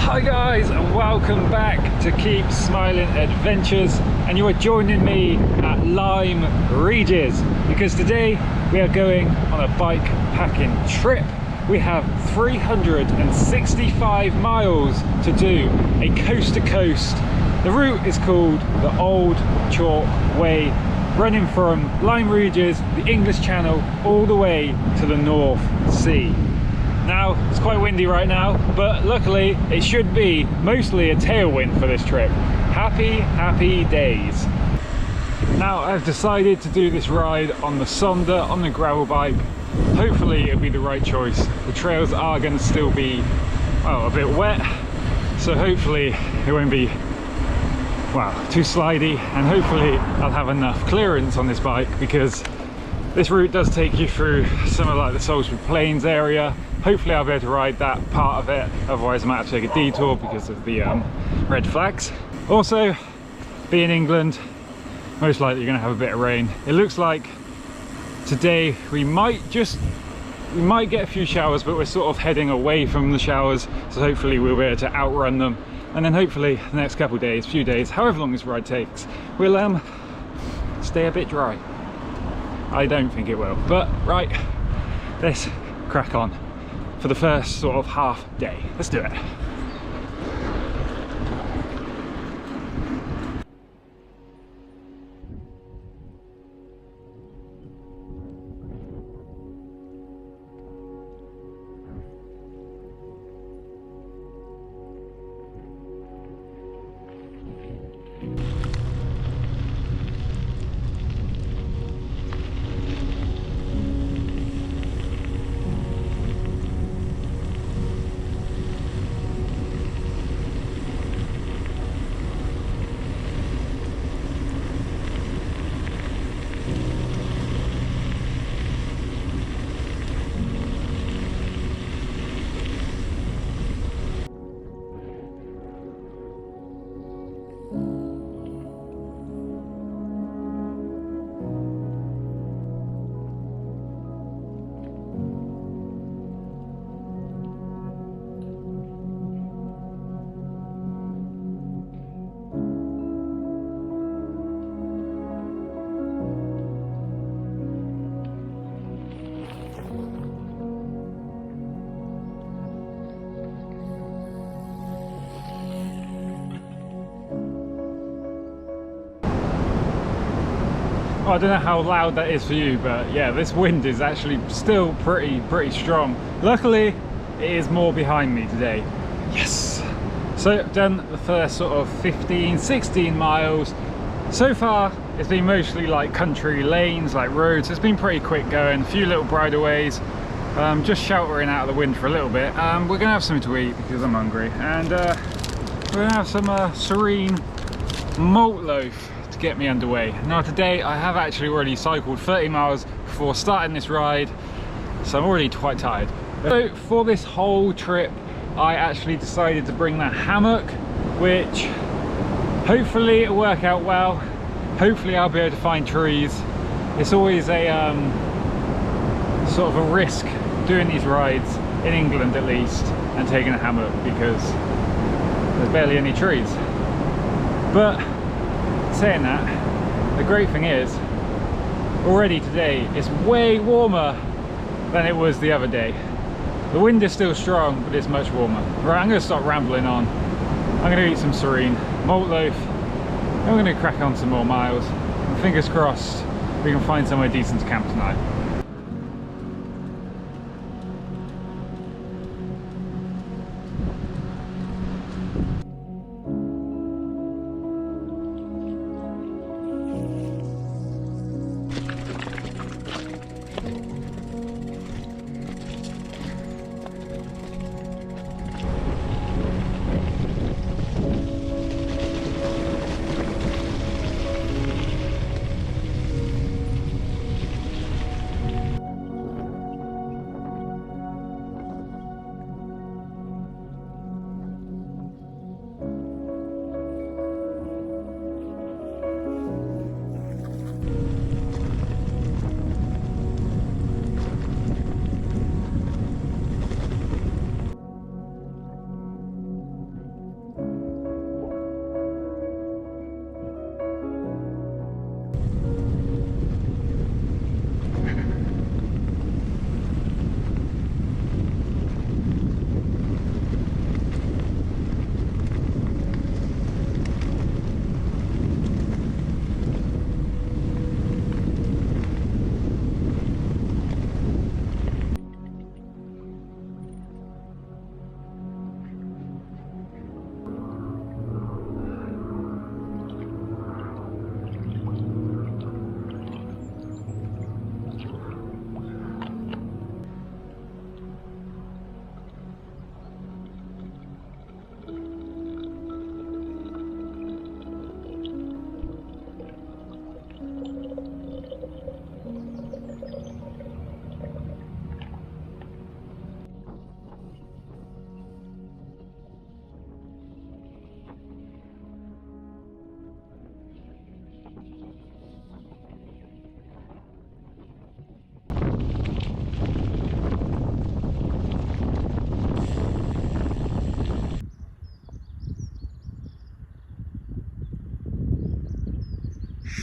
Hi guys, and welcome back to Keep Smiling Adventures, and you are joining me at Lyme, Regis, because today we are going on a bike packing trip. We have 365 miles to do, a coast to coast. The route is called the Old Chalk Way, running from Lyme Regis, the English Channel, all the way to the North Sea. Now, it's quite windy right now, but luckily it should be mostly a tailwind for this trip. Happy days. Now, I've decided to do this ride on the Sonder, on the gravel bike. Hopefully it'll be the right choice. The trails are going to still be, well, a bit wet, so hopefully it won't be, well, too slidey, and hopefully I'll have enough clearance on this bike, because this route does take you through some of like the Salisbury Plains area. Hopefully I'll be able to ride that part of it, otherwise I might have to take a detour because of the red flags. Also, being England, most likely you're going to have a bit of rain. It looks like today we might get a few showers, but we're sort of heading away from the showers, so hopefully we'll be able to outrun them. And then hopefully the next couple of days, few days, however long this ride takes, we'll stay a bit dry. I don't think it will, but right, let's crack on for the first sort of half day. Let's do it. Well, I don't know how loud that is for you, but yeah, this wind is actually still pretty strong. Luckily, it is more behind me today. Yes! So I've done the first sort of 15-16 miles. So far, it's been mostly like country lanes, like roads. It's been pretty quick going, a few little bridleways, just sheltering out of the wind for a little bit. We're gonna have something to eat because I'm hungry, and we're gonna have some serene malt loaf to get me underway. Now today I have actually already cycled 30 miles before starting this ride, so I'm already quite tired. So for this whole trip I actually decided to bring that hammock, which hopefully it'll work out well. Hopefully I'll be able to find trees. It's always a sort of a risk doing these rides, in England at least, and taking a hammock, because there's barely any trees. But saying that, the great thing is, already today it's way warmer than it was the other day. The wind is still strong, but it's much warmer. Right, I'm going to stop rambling on. I'm going to eat some serene malt loaf. I'm going to crack on some more miles. And fingers crossed we can find somewhere decent to camp tonight.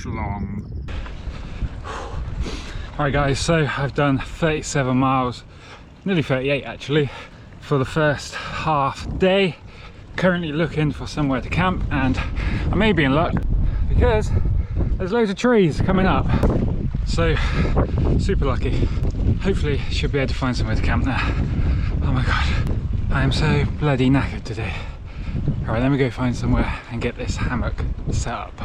schlong. Alright guys, so I've done 37 miles, nearly 38 actually, for the first half day. Currently looking for somewhere to camp, and I may be in luck because there's loads of trees coming up. So, super lucky. Hopefully should be able to find somewhere to camp there. Oh my god, I am so bloody knackered today. Alright, let me go find somewhere and get this hammock set up.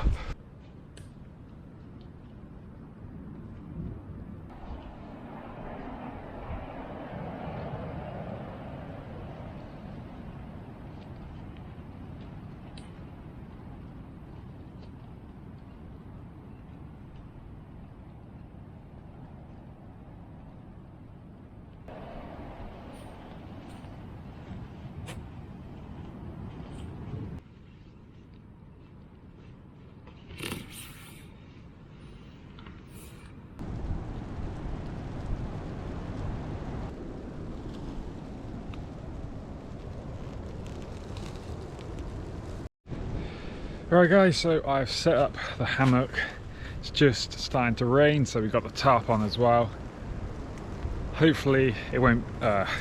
Right guys, so I've set up the hammock. It's just starting to rain, so we've got the tarp on as well. Hopefully it won't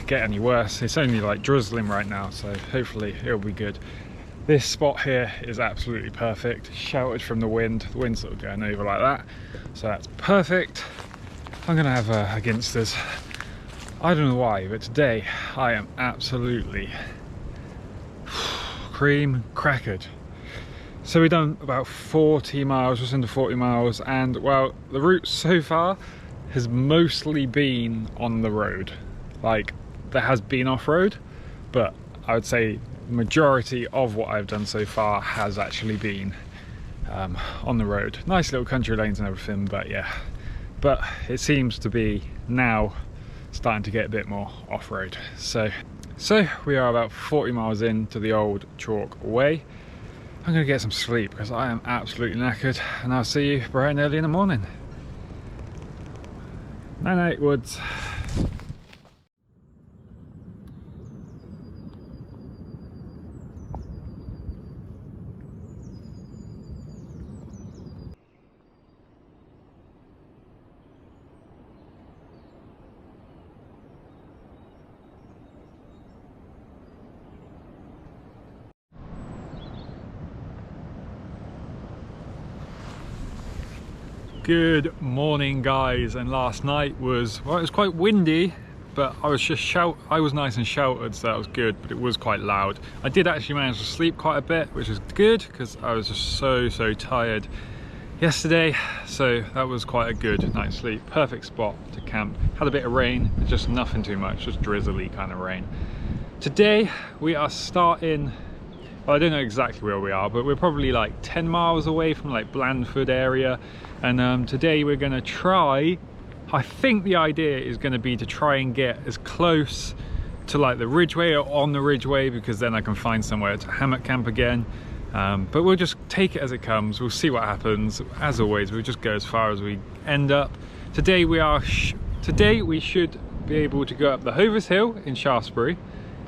get any worse. It's only like drizzling right now, so hopefully it'll be good. This spot here is absolutely perfect, sheltered from the wind. The wind's sort of going over like that, so that's perfect. I'm gonna have a ginsters. I don't know why, but today I am absolutely cream crackered. So we've done about 40 miles, just under 40 miles, and well, the route so far has mostly been on the road. Like, there has been off-road, but I would say the majority of what I've done so far has actually been on the road. Nice little country lanes and everything, but yeah. But it seems to be now starting to get a bit more off-road. So we are about 40 miles into the old chalk way. I'm going to get some sleep because I am absolutely knackered, and I'll see you bright and early in the morning. Night night, Woods. Good morning guys, and last night was, well, it was quite windy, but I was nice and sheltered, so that was good, but it was quite loud. I did actually manage to sleep quite a bit, which is good because I was just so tired yesterday, so that was quite a good night's sleep. Perfect spot to camp. Had a bit of rain, just nothing too much, just drizzly kind of rain. Today we are starting, well, I don't know exactly where we are, but we're probably like 10 miles away from like Blandford area. And today we're going to try, I think the idea is going to be to try and get as close to like the Ridgeway or on the Ridgeway, because then I can find somewhere to hammock camp again. But we'll just take it as it comes. We'll see what happens. As always, we'll just go as far as we end up. Today we should be able to go up the Hovers Hill in Shaftesbury,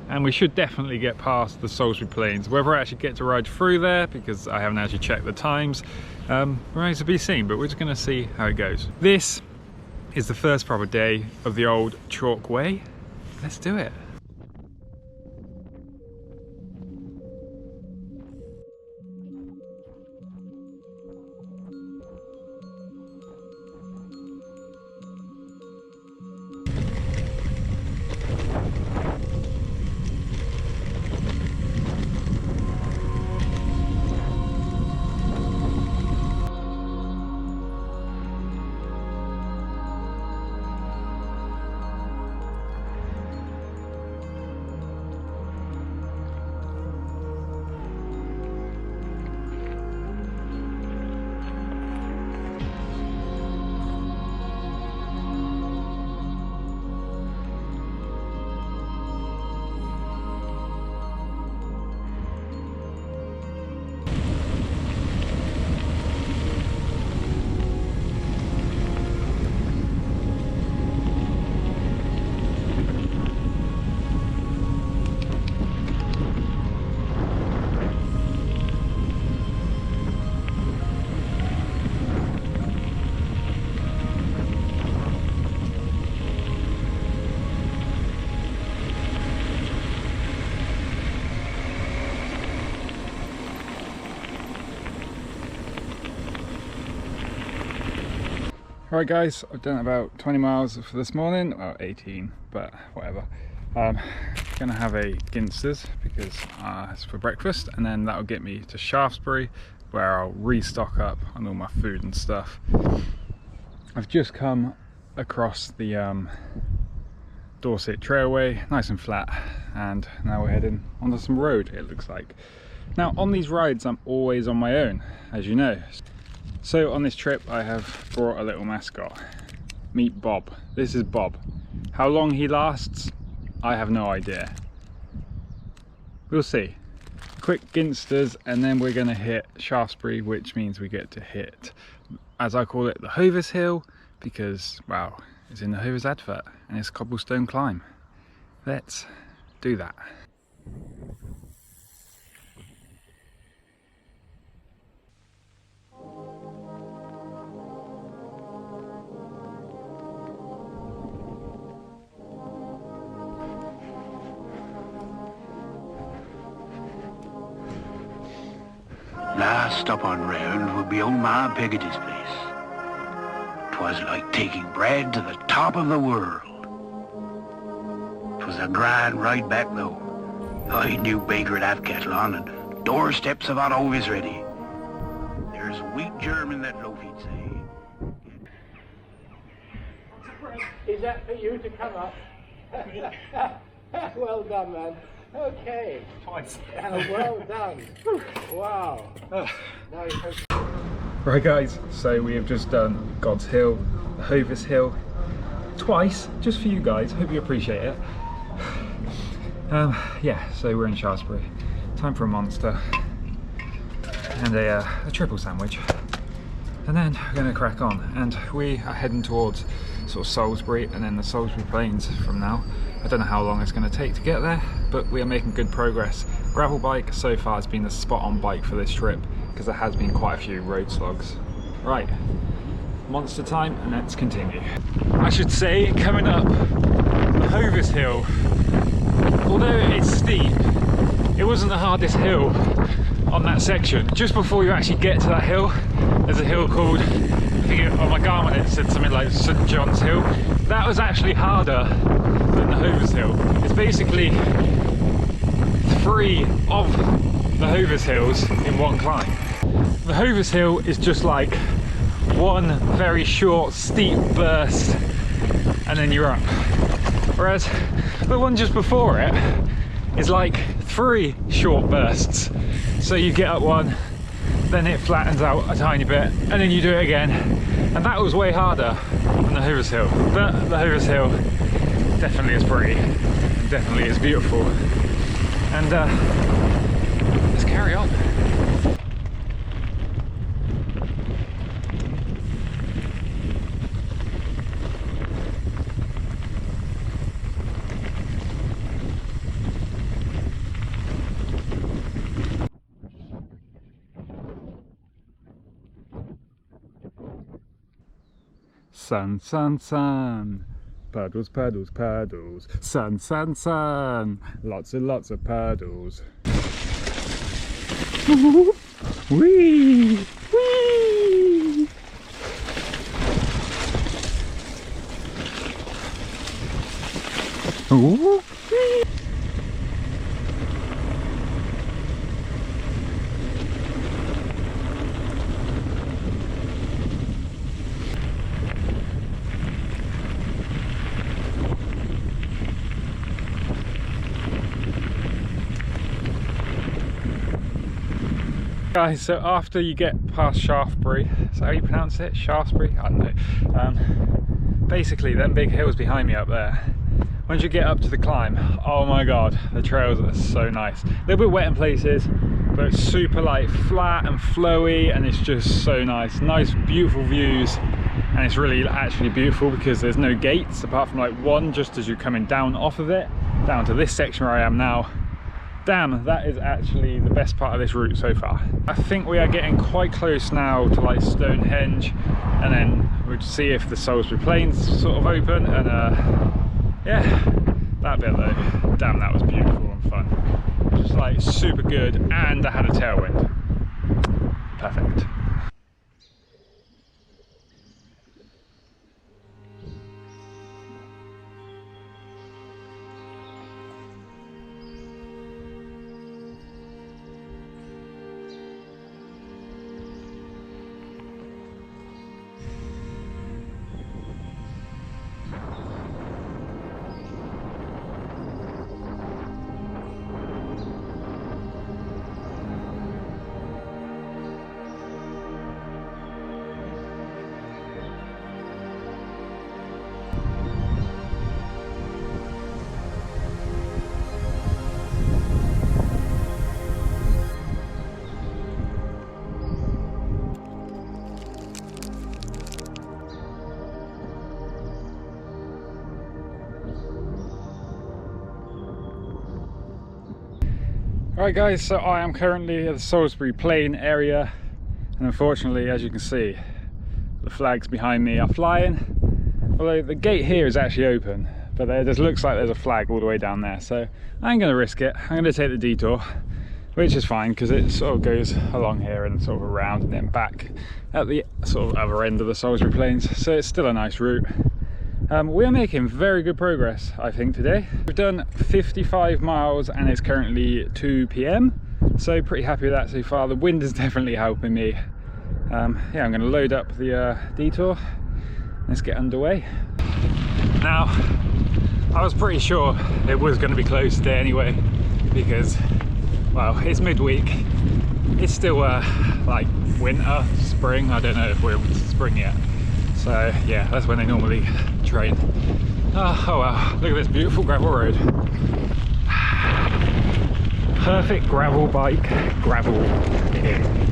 and we should definitely get past the Salisbury Plains. Whether I actually get to ride through there, because I haven't actually checked the times, remains to be seen, but we're just gonna see how it goes. This is the first proper day of the old chalk way. Let's do it. Right guys, I've done about 20 miles for this morning, well 18, but whatever. Gonna have a Ginsters because it's for breakfast, and then that'll get me to Shaftesbury where I'll restock up on all my food and stuff. I've just come across the Dorset Trailway, nice and flat, and now we're heading onto some road, it looks like. Now on these rides I'm always on my own, as you know. So on this trip I have brought a little mascot. Meet Bob. This is Bob. How long he lasts, I have no idea. We'll see. Quick Ginsters and then we're going to hit Shaftesbury, which means we get to hit, as I call it, the Hovers Hill, because, wow, it's in the Hovers advert and it's a cobblestone climb. Let's do that. Last stop on round would be old Ma Peggoty's place. 'Twas like taking bread to the top of the world. 'Twas a grand ride back though. I knew baker at half kettle on and doorsteps of hot always ready. There's wheat germ in that loaf, he'd say. Is that for you to come up? Well done, man. Okay. Twice. Well done. Wow. Nice. Right guys, so we have just done God's Hill, the Hovers Hill, twice, just for you guys. Hope you appreciate it. Yeah, so we're in Shaftesbury. Time for a monster and a triple sandwich. And then we're going to crack on, and we are heading towards sort of Salisbury and then the Salisbury Plains from now. I don't know how long it's going to take to get there, but we are making good progress. Gravel bike so far has been the spot on bike for this trip because there has been quite a few road slogs. Right, monster time, and let's continue. I should say, coming up the Hovers Hill, although it's steep, it wasn't the hardest hill on that section. Just before you actually get to that hill, there's a hill called, I think on my Garmin it said something like St John's Hill. That was actually harder than the Hovers Hill. It's basically 3 of the Hovers Hills in one climb. The Hovers Hill is just like one very short steep burst and then you're up. Whereas the one just before it is like 3 short bursts. So you get up one, then it flattens out a tiny bit, and then you do it again. And that was way harder than the Hovers Hill. But the Hovers Hill definitely is pretty, and definitely is beautiful. And let's carry on. Sun, sun, sun. Paddles, paddles, paddles. Sun, sun, sun. Lots and lots of paddles. Whee! Whee! Ooh! Whee! Guys, so after you get past Shaftesbury, is that how you pronounce it? Shaftesbury? I don't know. Basically, them big hills behind me up there, once you get up to the climb, oh my god, the trails are so nice. A little bit wet in places, but it's super like flat and flowy, and it's just so nice. Nice, beautiful views, and it's really actually beautiful because there's no gates apart from like one just as you're coming down off of it, down to this section where I am now. Damn, that is actually the best part of this route so far. I think we are getting quite close now to like Stonehenge, and then we'll see if the Salisbury Plains sort of open, and yeah, that bit though, damn, that was beautiful and fun. Just like super good, and I had a tailwind. Perfect. Right guys, so I am currently at the Salisbury Plain area, and unfortunately, as you can see, the flags behind me are flying. Although the gate here is actually open, but there just looks like there's a flag all the way down there, so I ain't gonna risk it. I'm gonna take the detour, which is fine because it sort of goes along here and sort of around and then back at the sort of other end of the Salisbury Plains, so it's still a nice route. We are making very good progress, I think, today. We've done 55 miles and it's currently 2 p.m, so pretty happy with that so far. The wind is definitely helping me. Yeah, I'm going to load up the detour. Let's get underway. Now, I was pretty sure it was going to be closed today anyway, because, well, it's midweek. It's still like winter, spring. I don't know if we're into spring yet. So yeah, that's when they normally train. Oh well, look at this beautiful gravel road. Perfect gravel bike, gravel in.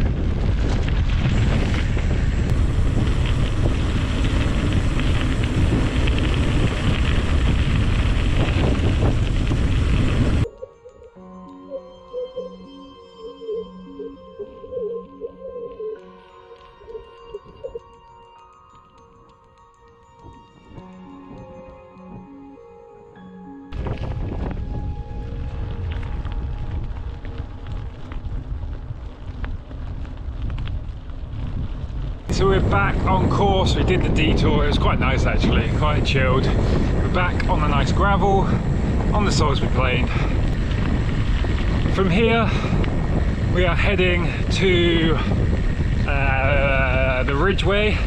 So we're back on course. We did the detour. It was quite nice actually, quite chilled. We're back on the nice gravel on the Salisbury Plain. From here we are heading to the Ridgeway.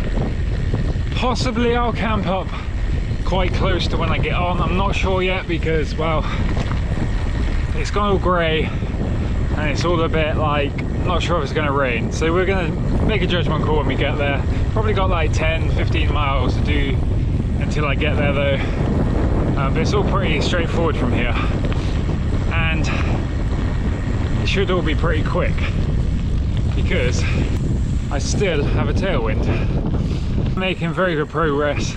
Possibly I'll camp up quite close to when I get on. I'm not sure yet because, well, it's gone all grey and it's all a bit like, not sure if it's going to rain, so we're going to make a judgment call when we get there. Probably got like 10-15 miles to do until I get there though, but it's all pretty straightforward from here and it should all be pretty quick because I still have a tailwind. Making very good progress.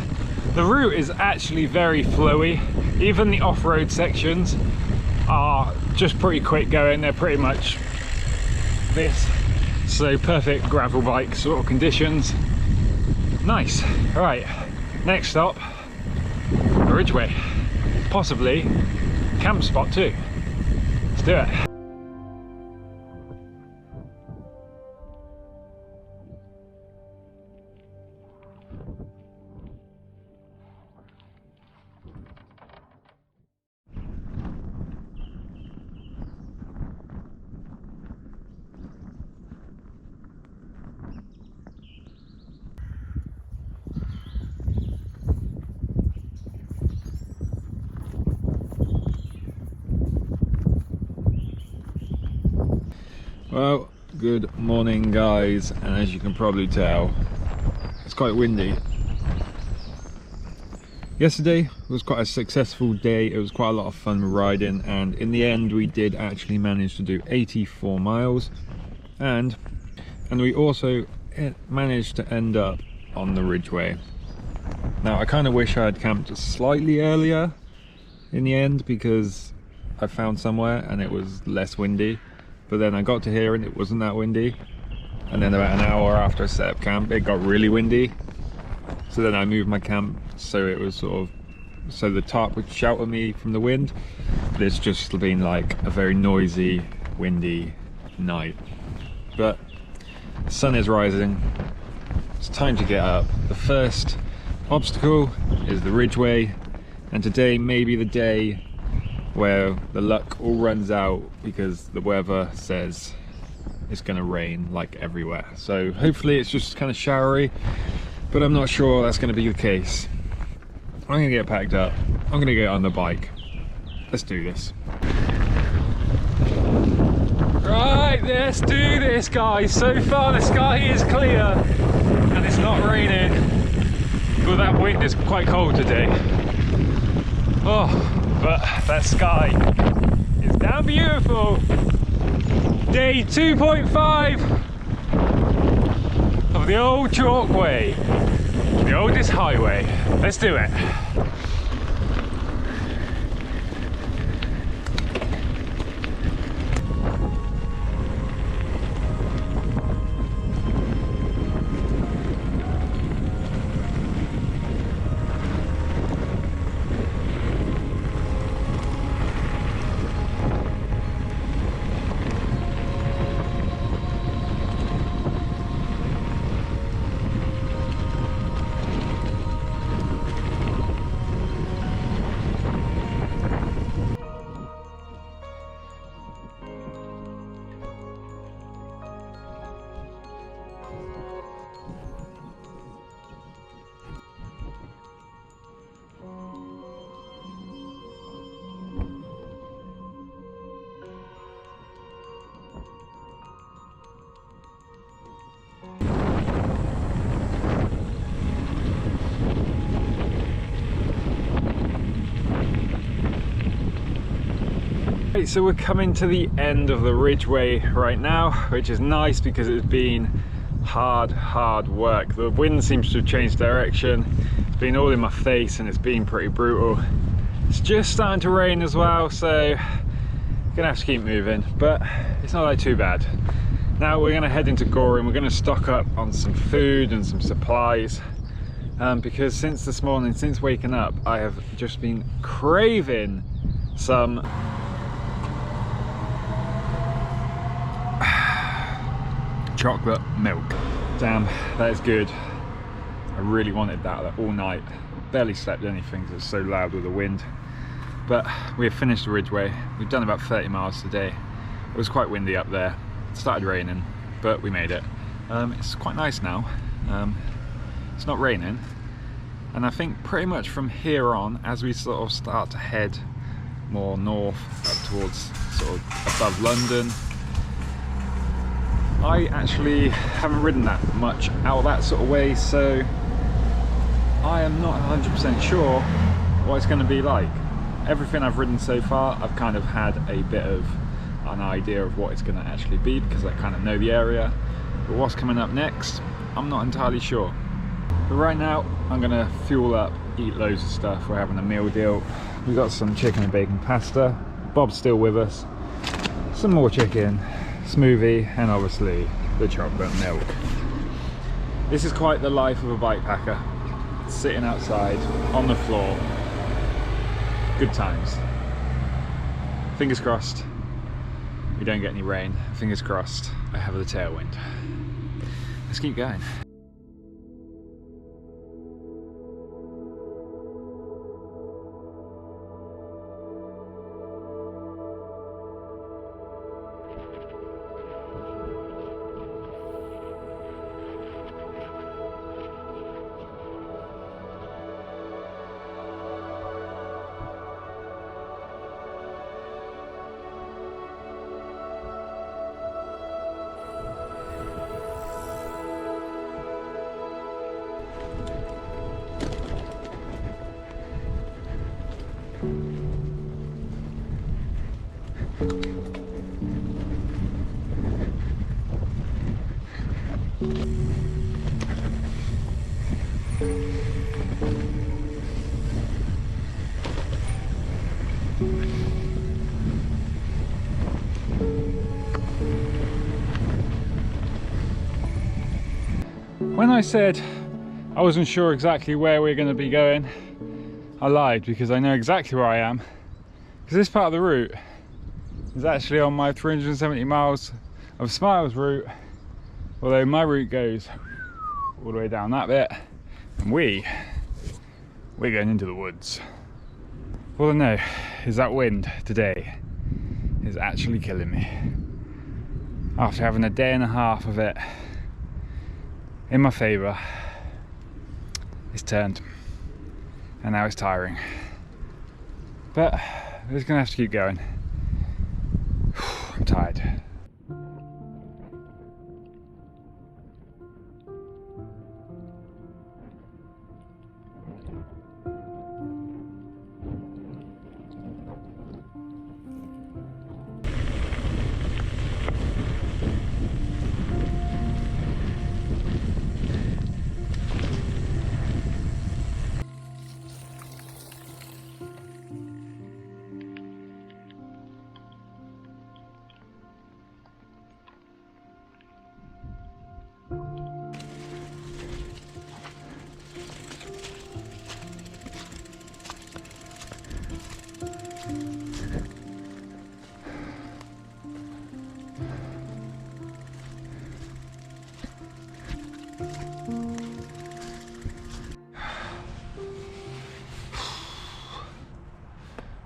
The route is actually very flowy. Even the off-road sections are just pretty quick going. They're pretty much this, so perfect gravel bike sort of conditions. Nice. Right, next stop, Ridgeway, possibly camp spot too. Let's do it. Well, good morning guys, and as you can probably tell, it's quite windy. Yesterday was quite a successful day. It was quite a lot of fun riding, and in the end we did actually manage to do 84 miles and we also managed to end up on the Ridgeway. Now I kind of wish I had camped slightly earlier in the end because I found somewhere and it was less windy. But then I got to here and it wasn't that windy, and then about an hour after I set up camp it got really windy, so then I moved my camp so it was sort of, so the tarp would shout at me from the wind, but it's just been like a very noisy, windy night. But the sun is rising, it's time to get up. The first obstacle is the Ridgeway, and today may be the day where the luck all runs out because the weather says it's going to rain like everywhere. So hopefully it's just kind of showery, but I'm not sure that's going to be the case. I'm going to get packed up, I'm going to get on the bike. Let's do this. Right, let's do this guys. So far the sky is clear and it's not raining, but that wind is quite cold today. Oh, but that sky is damn beautiful. Day 2.5 of the old Chalkway, the oldest highway. Let's do it. Right, so we're coming to the end of the Ridgeway right now, which is nice because it's been hard work. The wind seems to have changed direction. It's been all in my face and it's been pretty brutal. It's just starting to rain as well, so gonna have to keep moving, but it's not like too bad. Now we're gonna head into Goring. We're gonna stock up on some food and some supplies, because since this morning, since waking up, I have just been craving some chocolate milk. Damn, that is good. I really wanted that all night. Barely slept anything because it's so loud with the wind. But we have finished the Ridgeway. We've done about 30 miles today. It was quite windy up there. It started raining, but we made it. It's quite nice now. It's not raining. And I think pretty much from here on, as we sort of start to head more north up towards sort of above London, I actually haven't ridden that much out that sort of way, so I am not 100% sure what it's going to be like. Everything I've ridden so far, I've kind of had a bit of an idea of what it's going to actually be because I kind of know the area. But what's coming up next, I'm not entirely sure. But right now, I'm going to fuel up, eat loads of stuff. We're having a meal deal. We've got some chicken and bacon pasta. Bob's still with us. Some more chicken, smoothie, and obviously the chocolate milk. This is quite the life of a bikepacker. Sitting outside, on the floor. Good times. Fingers crossed we don't get any rain. Fingers crossed I have the tailwind. Let's keep going. When I said I wasn't sure exactly where we're going to be going, I lied, because I know exactly where I am. Because this part of the route is actually on my 370 miles of Smiles route, although my route goes all the way down that bit, and we're going into the woods. All I know is that wind today is actually killing me. After having a day and a half of it in my favour, it's turned, and now it's tiring. But we're just gonna have to keep going. I'm tired.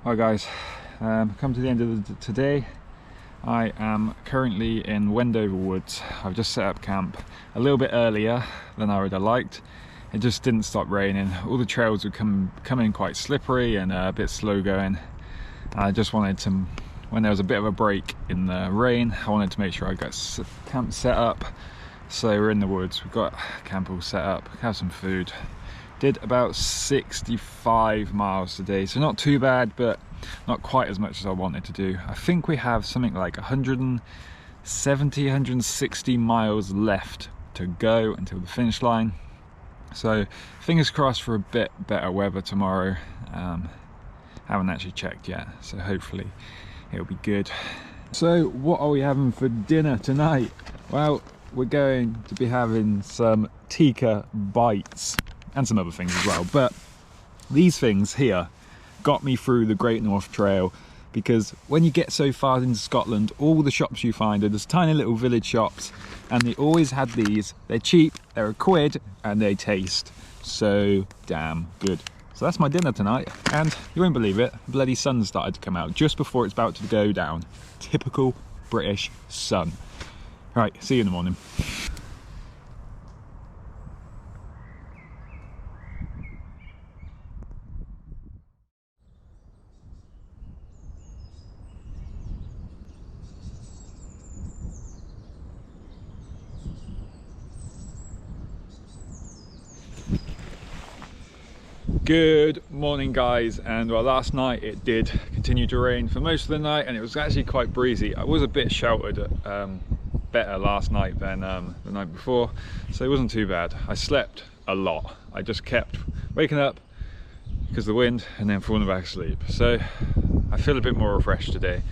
Hi guys, come to the end of today. I am currently in Wendover Woods. I've just set up camp a little bit earlier than I would have liked. It just didn't stop raining. All the trails would come in quite slippery and a bit slow going. I just wanted to, when there was a bit of a break in the rain, I wanted to make sure I got camp set up. So we're in the woods, we've got camp all set up, have some food. Did about 65 miles today, so not too bad, but not quite as much as I wanted to do. I think we have something like 170, 160 miles left to go until the finish line. So fingers crossed for a bit better weather tomorrow. Haven't actually checked yet, so hopefully it'll be good. So what are we having for dinner tonight? Well, we're going to be having some tikka bites and some other things as well, but these things here got me through the Great North Trail, because when you get so far into Scotland, all the shops you find are just tiny little village shops, and they always had these. They're cheap, they're £1, and they taste so damn good. So that's my dinner tonight, and you won't believe it, the bloody sun started to come out just before it's about to go down. Typical British sun. Right, see you in the morning. Good morning guys, and well, last night it did continue to rain for most of the night, and it was actually quite breezy. I was a bit sheltered better last night than the night before, so it wasn't too bad. I slept a lot. I just kept waking up because of the wind and then falling back asleep, so I feel a bit more refreshed today.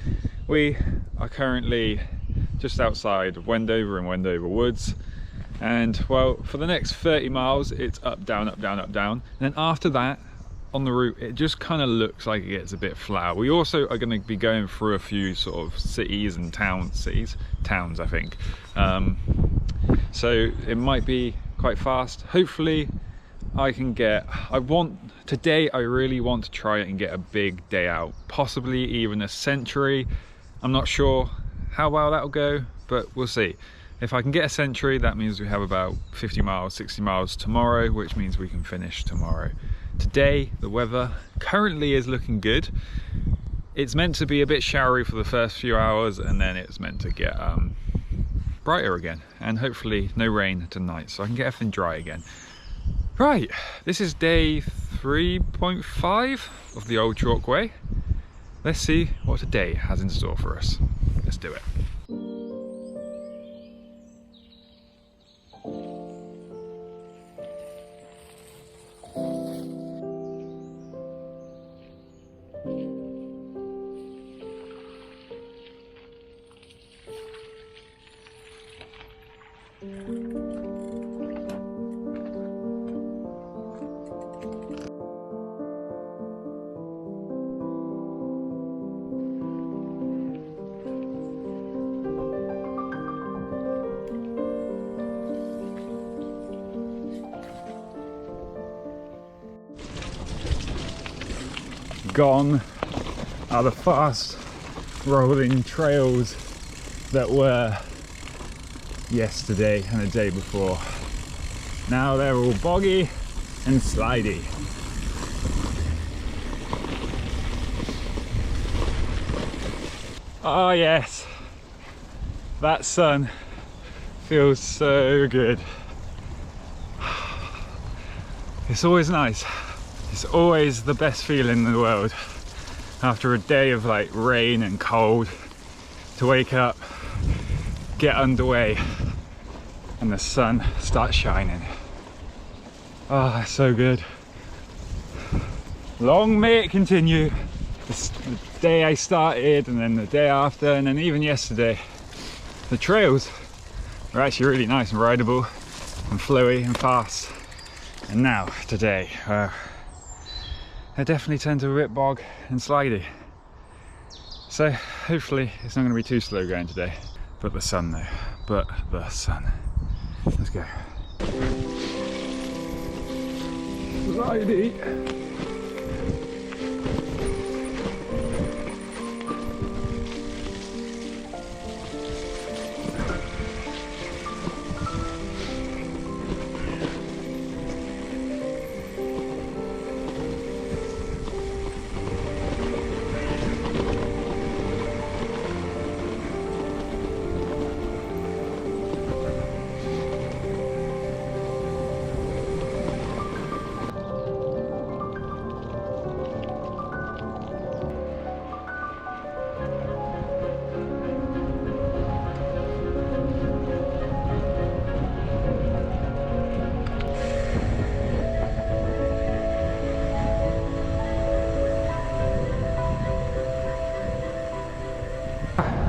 We are currently just outside of Wendover in Wendover Woods, and well, for the next 30 miles it's up, down, up, down, up, down, and then after that on the route it just kind of looks like it gets a bit flat. We also are going to be going through a few sort of cities and towns I think, so it might be quite fast. Hopefully I can get, today I really want to try it and get a big day out, possibly even a century. I'm not sure how well that'll go, but we'll see. If I can get a century, that means we have about 50 miles, 60 miles tomorrow, which means we can finish tomorrow. Today, the weather currently is looking good. It's meant to be a bit showery for the first few hours, and then it's meant to get brighter again, and hopefully no rain tonight, so I can get everything dry again. Right, this is day 3.5 of the old Chalkway. Let's see what today has in store for us. Let's do it. Gone are the fast rolling trails that were yesterday and the day before. Now they're all boggy and slidey. Oh yes, that sun feels so good. It's always nice. It's always the best feeling in the world after a day of like rain and cold to wake up, get underway, and the sun starts shining. Oh, it's so good. Long may it continue. The day I started, and then the day after, and then even yesterday. The trails are actually really nice and rideable and flowy and fast. And now, today, they definitely tend to a bit bog and slidey. So hopefully it's not going to be too slow going today. But the sun though, but the sun. Let's go. Slidey.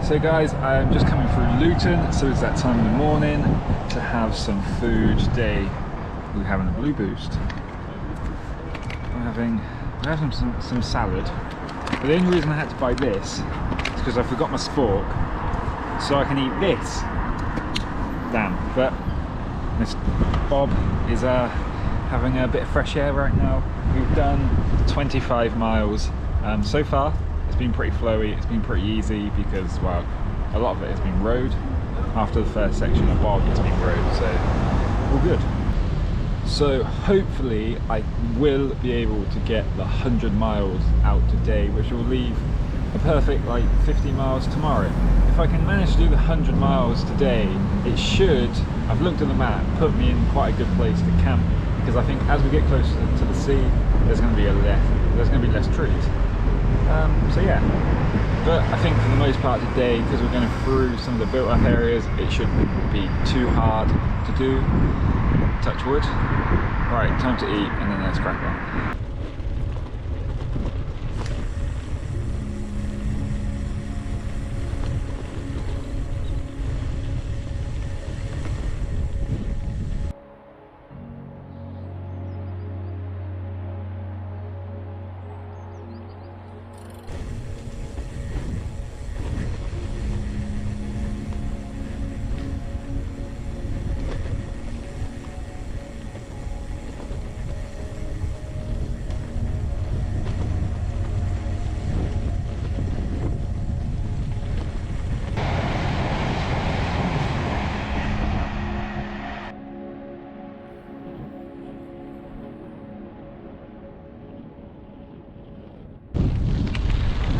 So guys, I'm just coming through Luton, so it's that time in the morning to have some food today. We're having a Blue Boost. We're having some salad. But the only reason I had to buy this is because I forgot my spork, so I can eat this. Damn, but Miss Bob is having a bit of fresh air right now. We've done 25 miles so far. It's been pretty flowy, it's been pretty easy because, well, a lot of it has been road. After the first section of Boggy, it's been road, so all good. So hopefully I will be able to get the 100 miles out today, which will leave a perfect like 50 miles tomorrow. If I can manage to do the 100 miles today, it should, I've looked at the map, put me in quite a good place to camp, because I think as we get closer to the sea, there's going to be less trees. So yeah, but I think for the most part today, because we're going through some of the built up areas, it shouldn't be too hard to do. Touch wood. Right, time to eat and then let's crack on.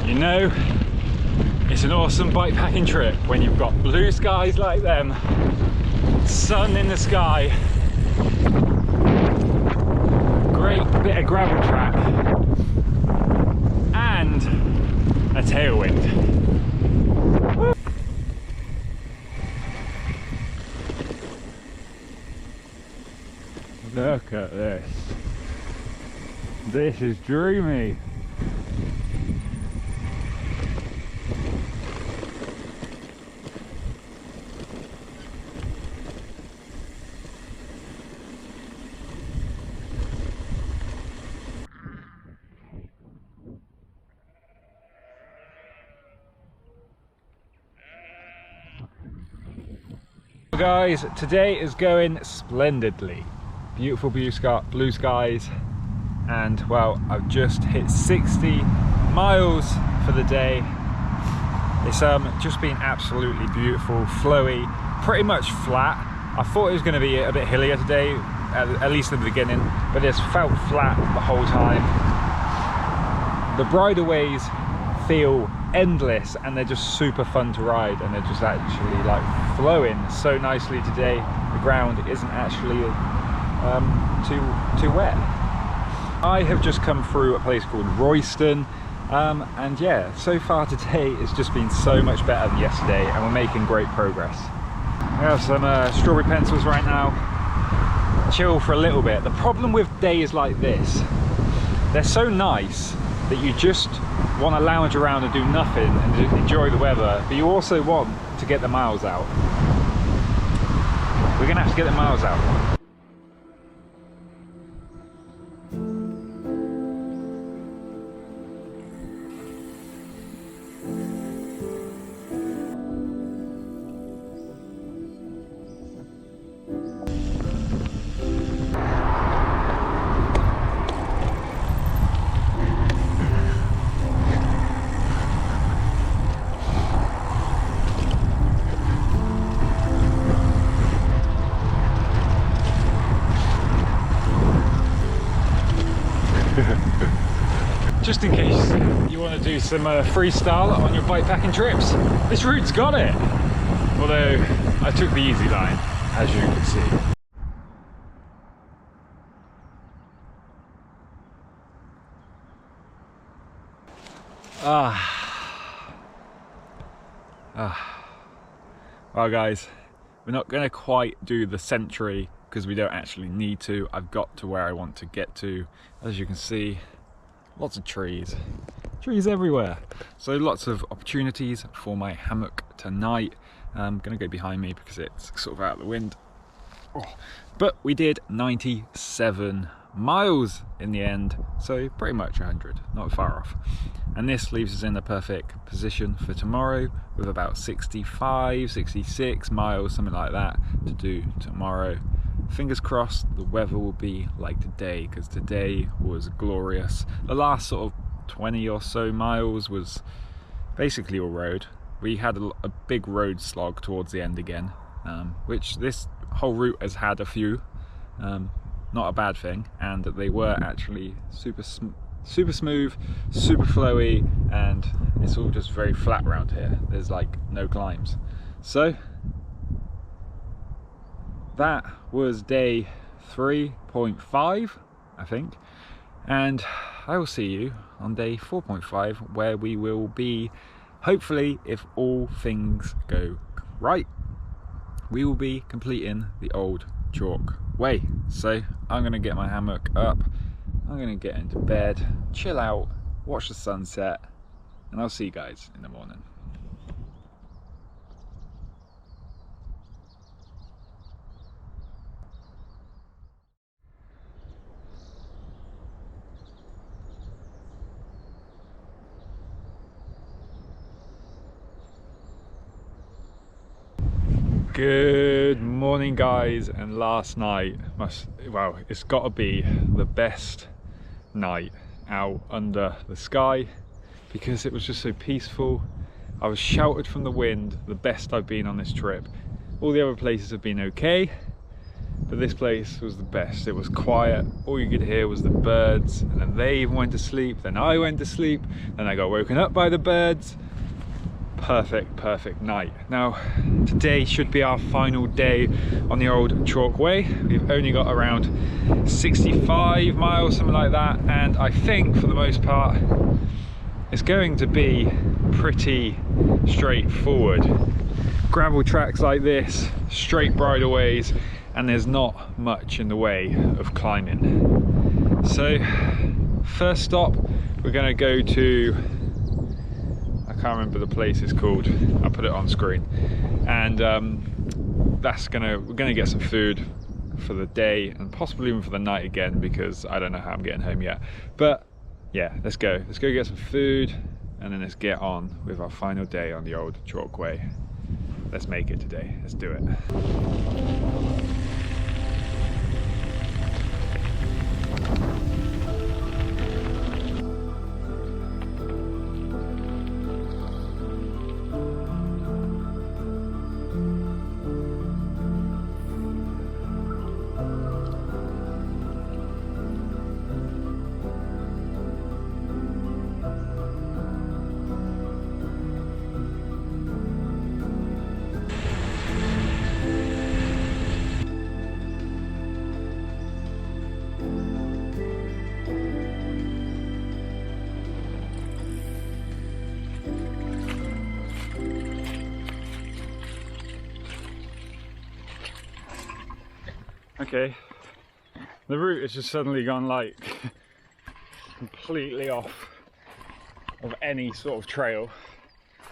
You know, it's an awesome bikepacking trip when you've got blue skies like them, sun in the sky, great bit of gravel track, and a tailwind. Woo! Look at this. This is dreamy. Guys, today is going splendidly. Beautiful blue skies, and well, I've just hit 60 miles for the day. It's just been absolutely beautiful, flowy, pretty much flat. I thought it was going to be a bit hillier today, at least in the beginning, but it's felt flat the whole time. The bridleways feel endless and they're just super fun to ride, and they're just actually like flowing so nicely today. The ground isn't actually too wet. I have just come through a place called Royston, and yeah, so far today it's just been so much better than yesterday, and we're making great progress. We have some strawberry pencils right now, chill for a little bit. The problem with days like this, they're so nice that you just want to lounge around and do nothing and enjoy the weather, but you also want to get the miles out. We're gonna have to get the miles out. Just in case you want to do some freestyle on your bikepacking trips, this route's got it. Although I took the easy line, as you can see. Well guys, we're not going to quite do the century because we don't actually need to. I've got to where I want to get to. As you can see, lots of trees, trees everywhere. So lots of opportunities for my hammock tonight. I'm gonna go behind me because it's sort of out of the wind. Oh. But we did 97 miles in the end, so pretty much 100, not far off. And this leaves us in the perfect position for tomorrow with about 65, 66 miles, something like that, to do tomorrow. Fingers crossed the weather will be like today, because today was glorious. The last sort of 20 or so miles was basically all road. We had a big road slog towards the end again, which this whole route has had a few, not a bad thing, and they were actually super smooth, super flowy, and it's all just very flat around here. There's like no climbs. So that was day 3.5, I think, and I will see you on day 4.5, where we will be, hopefully, if all things go right, we will be completing the old chalk way. So I'm gonna get my hammock up, I'm gonna get into bed, chill out, watch the sunset, and I'll see you guys in the morning. Good morning, guys, and last night well, it's got to be the best night out under the sky because it was just so peaceful. I was sheltered from the wind, the best I've been on this trip. All the other places have been okay, but this place was the best. It was quiet, all you could hear was the birds, and then they even went to sleep, then I went to sleep, then I got woken up by the birds. Perfect night. Now today should be our final day on the old chalk way. We've only got around 65 miles, something like that, and I think for the most part it's going to be pretty straightforward. Gravel tracks like this, straight bridleways, and there's not much in the way of climbing. So first stop, we're going to go to, I can't remember the place it's called, I'll put it on screen, and we're gonna get some food for the day and possibly even for the night again, because I don't know how I'm getting home yet. But yeah, let's go get some food, and then let's get on with our final day on the old chalk way. Let's make it today, let's do it. Okay, the route has just suddenly gone like completely off of any sort of trail.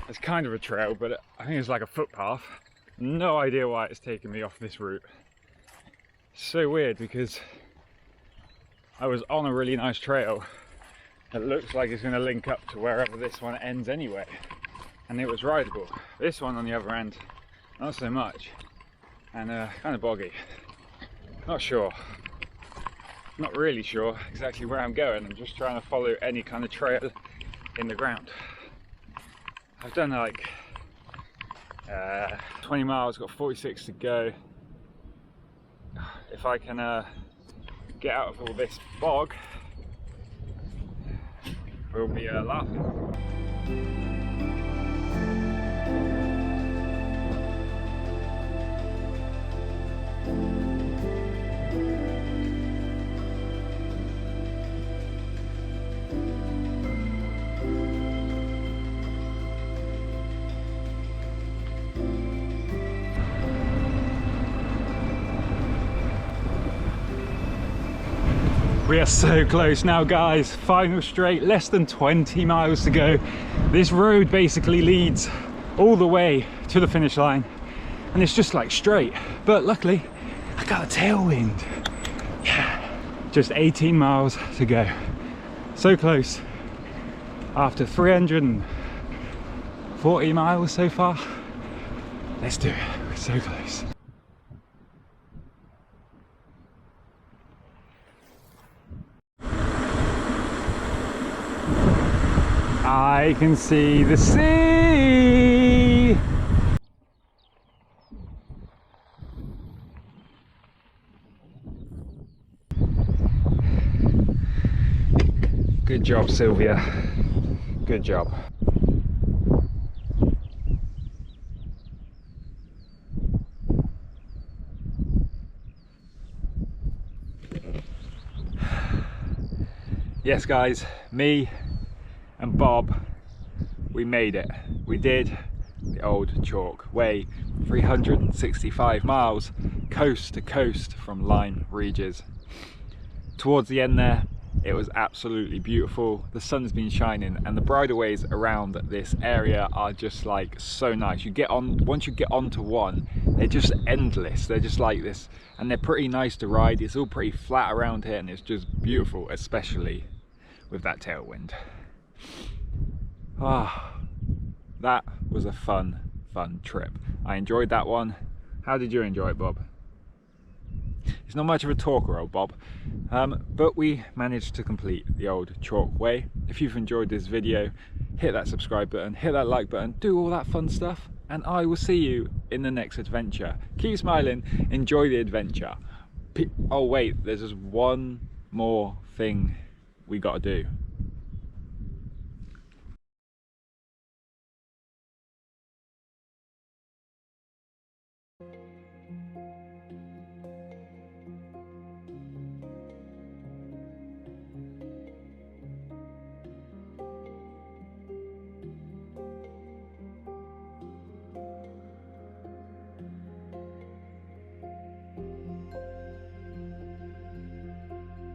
It's kind of a trail, but I think it's like a footpath. No idea why it's taken me off this route. So weird, because I was on a really nice trail that looks like it's going to link up to wherever this one ends anyway, and it was rideable. This one on the other end, not so much, and kind of boggy. Not sure, not really sure exactly where I'm going. I'm just trying to follow any kind of trail in the ground. I've done like 20 miles, got 46 to go. If I can get out of all this bog, we'll be laughing. We are so close now, guys. Final straight, less than 20 miles to go. This road basically leads all the way to the finish line, and it's just like straight. But luckily, I got a tailwind. Yeah, just 18 miles to go. So close. After 340 miles so far. Let's do it. We're so close. I can see the sea. Good job, Sylvia. Good job. Yes, guys, me and Bob, we made it. We did the old chalk way, 365 miles coast to coast from Lyme, Regis. Towards the end there, it was absolutely beautiful. The sun's been shining, and the bridleways around this area are just like so nice. You get on, once you get onto one, they're just endless. They're just like this, and they're pretty nice to ride. It's all pretty flat around here, and it's just beautiful, especially with that tailwind. Ah, that was a fun trip. I enjoyed that one. How did you enjoy it, Bob? It's not much of a talker, old Bob, but we managed to complete the old chalk way. If you've enjoyed this video, hit that subscribe button, hit that like button, do all that fun stuff, and I will see you in the next adventure. Keep smiling, enjoy the adventure. Oh wait, there's just one more thing we got to do.